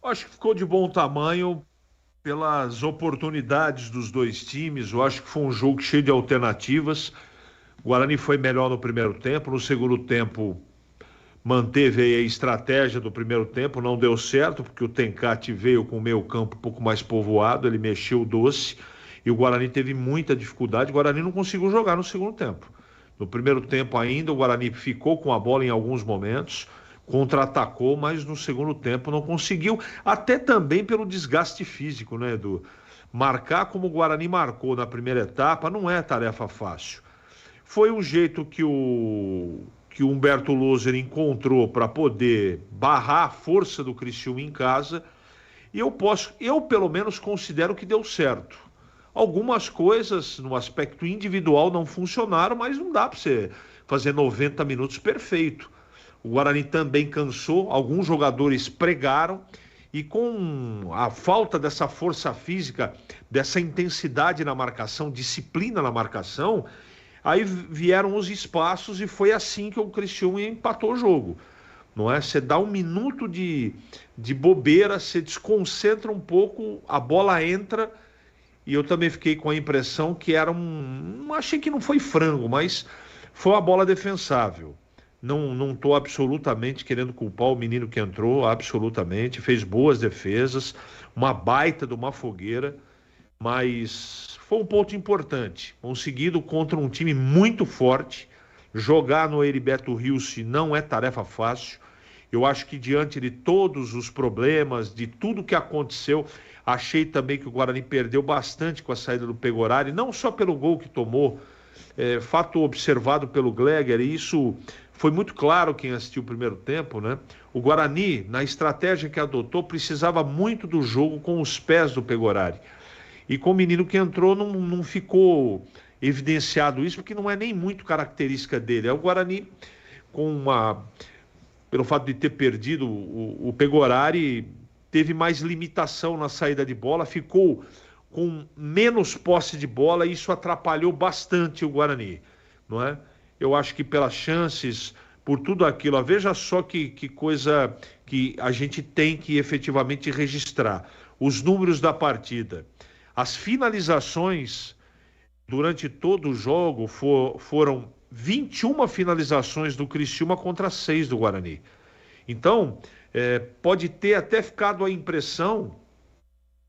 Acho que ficou de bom tamanho pelas oportunidades dos dois times. Eu acho que foi um jogo cheio de alternativas. O Guarani foi melhor no primeiro tempo. No segundo tempo, manteve aí a estratégia do primeiro tempo. Não deu certo, porque o Tencate veio com o meio campo um pouco mais povoado. Ele mexeu o doce e o Guarani teve muita dificuldade. O Guarani não conseguiu jogar no segundo tempo. No primeiro tempo ainda, o Guarani ficou com a bola em alguns momentos, contra-atacou, mas no segundo tempo não conseguiu, até também pelo desgaste físico, né, Edu? Marcar como o Guarani marcou na primeira etapa não é tarefa fácil. Foi um jeito que o Humberto Loser encontrou para poder barrar a força do Criciúma em casa, e eu pelo menos considero que deu certo. Algumas coisas no aspecto individual não funcionaram, mas não dá para você fazer 90 minutos perfeito. O Guarani também cansou, alguns jogadores pregaram, e com a falta dessa força física, dessa intensidade na marcação, disciplina na marcação, aí vieram os espaços e foi assim que o Criciúma empatou o jogo. Não é? Você dá um minuto de bobeira, você desconcentra um pouco, a bola entra, e eu também fiquei com a impressão que era achei que não foi frango, mas foi uma bola defensável. Não estou absolutamente querendo culpar o menino que entrou, absolutamente. Fez boas defesas, uma baita de uma fogueira, mas foi um ponto importante. Conseguido contra um time muito forte. Jogar no Heriberto Rilse não é tarefa fácil. Eu acho que diante de todos os problemas, de tudo que aconteceu, achei também que o Guarani perdeu bastante com a saída do Pegorari, não só pelo gol que tomou, fato observado pelo Gleger, e isso foi muito claro quem assistiu o primeiro tempo, né? O Guarani, na estratégia que adotou, precisava muito do jogo com os pés do Pegorari. E com o menino que entrou, não ficou evidenciado isso, porque não é nem muito característica dele. É o Guarani com pelo fato de ter perdido o Pegorari, teve mais limitação na saída de bola, ficou com menos posse de bola e isso atrapalhou bastante o Guarani, não é? Eu acho que pelas chances, por tudo aquilo, veja só que coisa que a gente tem que efetivamente registrar. Os números da partida. As finalizações durante todo o jogo foram 21 finalizações do Criciúma contra 6 do Guarani. Então, pode ter até ficado a impressão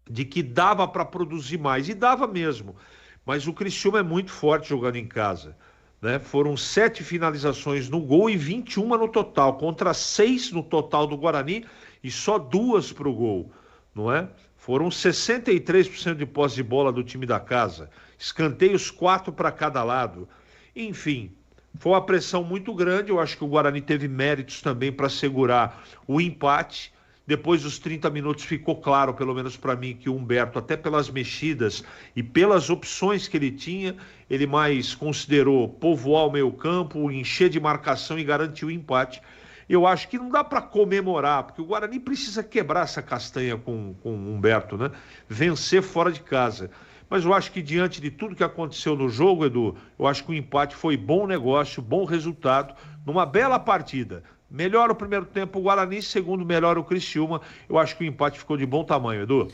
de que dava para produzir mais, e dava mesmo. Mas o Criciúma é muito forte jogando em casa, né? Foram 7 finalizações no gol e 21 no total, contra 6 no total do Guarani e só 2 para o gol, não é? Foram 63% de posse de bola do time da casa, escanteios 4 para cada lado. Enfim, foi uma pressão muito grande. Eu acho que o Guarani teve méritos também para segurar o empate. Depois dos 30 minutos ficou claro, pelo menos para mim, que o Humberto, até pelas mexidas e pelas opções que ele tinha, ele mais considerou povoar o meio-campo, encher de marcação e garantir o empate. Eu acho que não dá para comemorar, porque o Guarani precisa quebrar essa castanha com o Humberto, né? Vencer fora de casa. Mas eu acho que diante de tudo que aconteceu no jogo, Edu, eu acho que o empate foi bom negócio, bom resultado, numa bela partida. Melhor o primeiro tempo o Guarani, segundo melhor o Criciúma. Eu acho que o empate ficou de bom tamanho, Edu.